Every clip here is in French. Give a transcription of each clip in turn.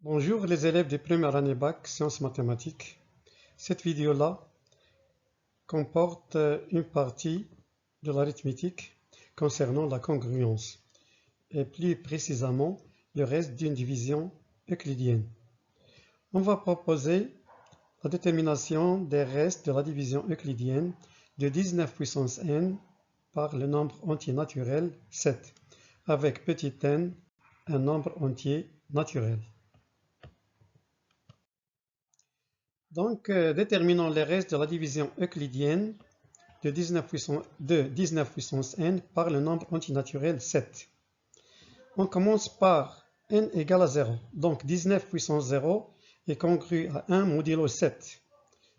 Bonjour les élèves de première année bac sciences mathématiques. Cette vidéo-là comporte une partie de l'arithmétique concernant la congruence et plus précisément le reste d'une division euclidienne. On va proposer la détermination des restes de la division euclidienne de 19 puissance n par le nombre entier naturel 7 avec petit n un nombre entier naturel. Donc, déterminons les restes de la division euclidienne de 19 puissance n par le nombre antinaturel 7. On commence par n égale à 0. Donc, 19 puissance 0 est congru à 1 modulo 7,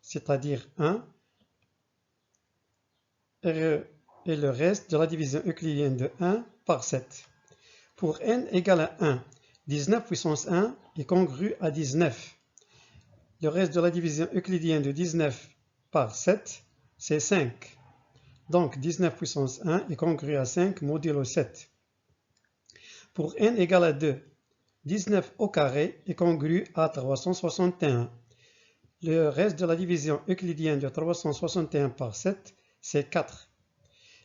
c'est-à-dire 1, et le reste de la division euclidienne de 1 par 7. Pour n égale à 1, 19 puissance 1 est congru à 19. Le reste de la division euclidienne de 19 par 7, c'est 5. Donc 19 puissance 1 est congru à 5 modulo 7. Pour n égale à 2, 19 au carré est congru à 361. Le reste de la division euclidienne de 361 par 7, c'est 4.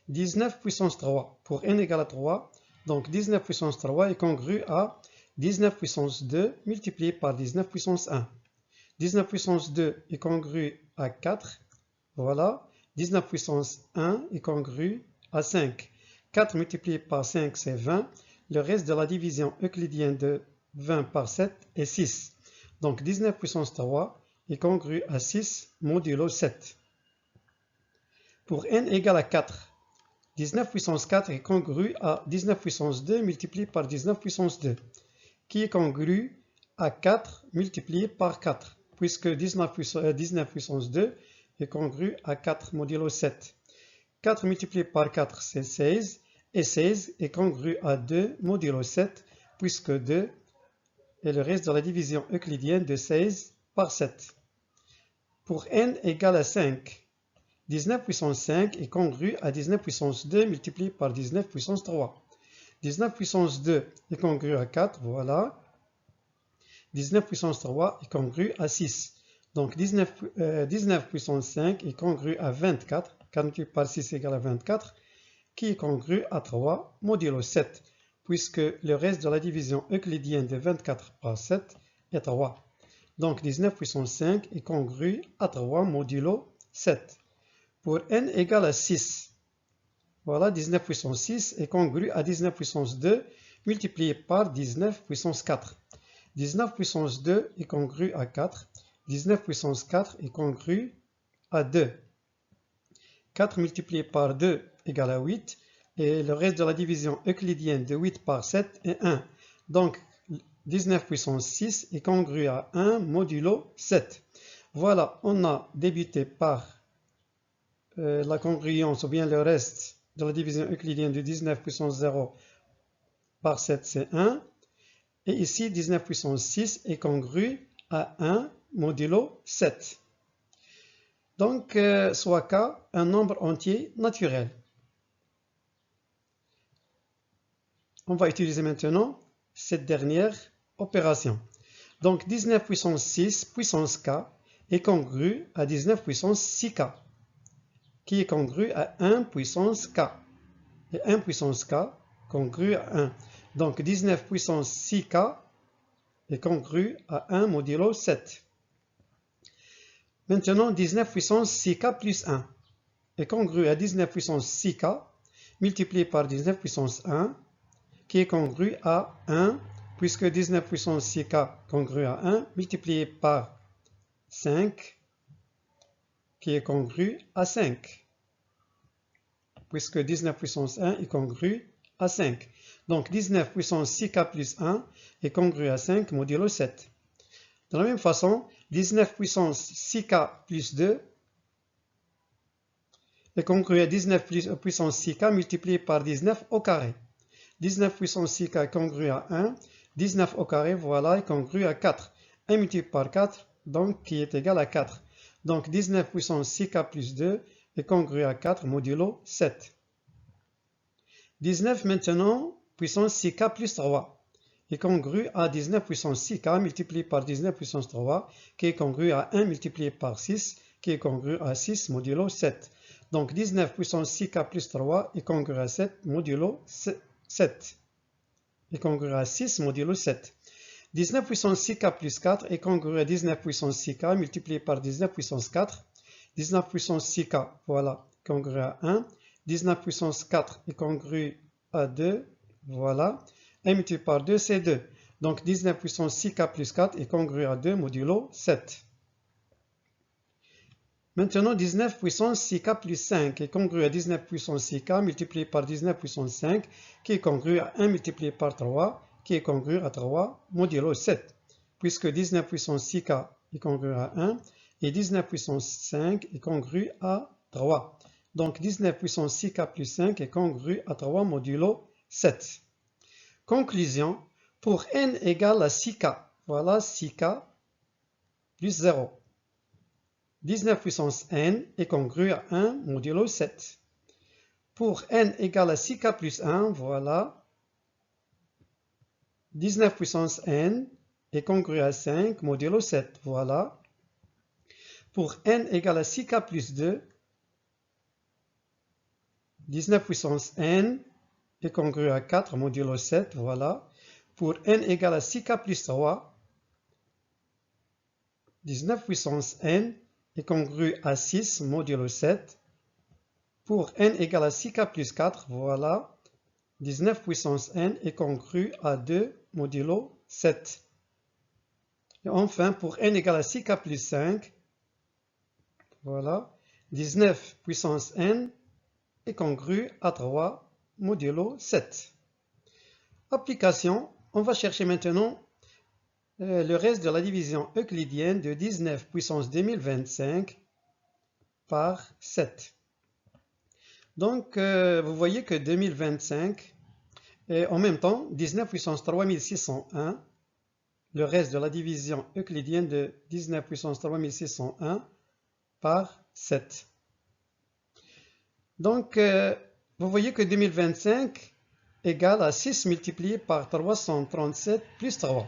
19 puissance 3, pour n égale à 3, donc 19 puissance 3 est congru à 19 puissance 2 multiplié par 19 puissance 1. 19 puissance 2 est congru à 4, voilà. 19 puissance 1 est congru à 5. 4 multiplié par 5, c'est 20. Le reste de la division euclidienne de 20 par 7 est 6. Donc 19 puissance 3 est congru à 6 modulo 7. Pour n égale à 4, 19 puissance 4 est congru à 19 puissance 2 multiplié par 19 puissance 2, qui est congru à 4 multiplié par 4. Puisque 19 puissance 2 est congru à 4 modulo 7. 4 multiplié par 4, c'est 16, et 16 est congru à 2 modulo 7, puisque 2 est le reste de la division euclidienne de 16 par 7. Pour n égale à 5, 19 puissance 5 est congru à 19 puissance 2 multiplié par 19 puissance 3. 19 puissance 2 est congru à 4, voilà. 19 puissance 3 est congru à 6. Donc 19 puissance 5 est congru à 24. 48 par 6 égale à 24, qui est congru à 3 modulo 7, puisque le reste de la division euclidienne de 24 par 7 est 3. Donc 19 puissance 5 est congru à 3 modulo 7. Pour n égale à 6, voilà, 19 puissance 6 est congru à 19 puissance 2 multiplié par 19 puissance 4. 19 puissance 2 est congru à 4. 19 puissance 4 est congru à 2. 4 multiplié par 2 égale à 8. Et le reste de la division euclidienne de 8 par 7 est 1. Donc 19 puissance 6 est congru à 1 modulo 7. Voilà, on a débuté par la congruence ou bien le reste de la division euclidienne de 19 puissance 0 par 7, c'est 1. Et ici, 19 puissance 6 est congru à 1 modulo 7. Donc, soit K, un nombre entier naturel. On va utiliser maintenant cette dernière opération. Donc, 19 puissance 6 puissance K est congru à 19 puissance 6K, qui est congru à 1 puissance K. Et 1 puissance K congru à 1. Donc 19 puissance 6K est congru à 1 modulo 7. Maintenant 19 puissance 6K plus 1 est congru à 19 puissance 6K multiplié par 19 puissance 1 qui est congru à 1 puisque 19 puissance 6K congru à 1 multiplié par 5 qui est congru à 5 puisque 19 puissance 1 est congru à 5. Donc 19 puissance 6K plus 1 est congru à 5 modulo 7. De la même façon, 19 puissance 6K plus 2 est congru à 19 puissance 6K multiplié par 19 au carré. 19 puissance 6K est congru à 1. 19 au carré, voilà, est congru à 4. 1 multiplié par 4, donc qui est égal à 4. Donc 19 puissance 6K plus 2 est congru à 4 modulo 7. 19 maintenant, puissance 6K plus 3 est congru à 19 puissance 6k multiplié par 19 puissance 3, qui est congru à 1 multiplié par 6, qui est congru à 6 modulo 7. Donc 19 puissance 6k plus 3 est congru à 7 modulo 7. Est congru à 6 modulo 7. 19 puissance 6k plus 4 est congru à 19 puissance 6k multiplié par 19 puissance 4. 19 puissance 6k, voilà, congru à 1. 19 puissance 4 est congru à 2, voilà. 1 multiplié par 2, c'est 2. Donc 19 puissance 6k plus 4 est congru à 2 modulo 7. Maintenant, 19 puissance 6k plus 5 est congru à 19 puissance 6k multiplié par 19 puissance 5, qui est congru à 1 multiplié par 3, qui est congru à 3 modulo 7. Puisque 19 puissance 6k est congru à 1 et 19 puissance 5 est congru à 3. Donc 19 puissance 6k plus 5 est congru à 3 modulo 7. Conclusion, pour n égale à 6k, voilà 6k plus 0. 19 puissance n est congru à 1 modulo 7. Pour n égale à 6k plus 1, voilà 19 puissance n est congru à 5 modulo 7, voilà. Pour n égale à 6k plus 2, 19 puissance n est congru à 4 modulo 7, voilà. Pour n égale à 6k plus 3, 19 puissance n est congru à 6 modulo 7. Pour n égale à 6k plus 4, voilà, 19 puissance n est congru à 2 modulo 7. Et enfin, pour n égale à 6k plus 5, voilà, 19 puissance n est congru à 3 modulo 7. Application, on va chercher maintenant le reste de la division euclidienne de 19 puissance 2025 par 7. Donc, vous voyez que 2025 est en même temps 19 puissance 3601, le reste de la division euclidienne de 19 puissance 3601 par 7. Donc, vous voyez que 2025 égale à 6 multiplié par 337 plus 3.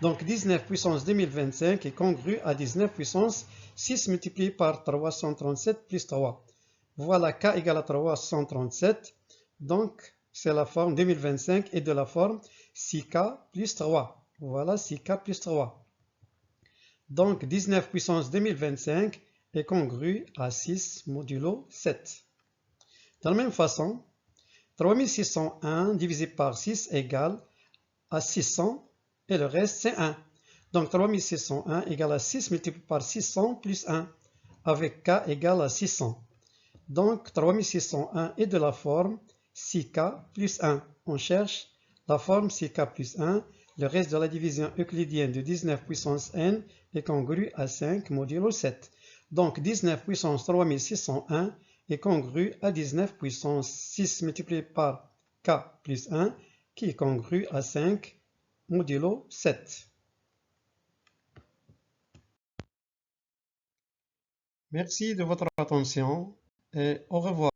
Donc 19 puissance 2025 est congru à 19 puissance 6 multiplié par 337 plus 3. Voilà k égale à 337. Donc c'est la forme 2025 et de la forme 6k plus 3. Voilà 6k plus 3. Donc 19 puissance 2025 est congru à 6 modulo 7. De la même façon, 3601 divisé par 6 égale à 600 et le reste c'est 1. Donc 3601 égale à 6 multiplié par 600 plus 1 avec k égale à 600. Donc 3601 est de la forme 6k plus 1. On cherche la forme 6k plus 1. Le reste de la division euclidienne de 19 puissance n est congru à 5 modulo 7. Donc 19 puissance 3601 est congru à 19 puissance 6 multiplié par k plus 1 qui est congru à 5 modulo 7. Merci de votre attention et au revoir.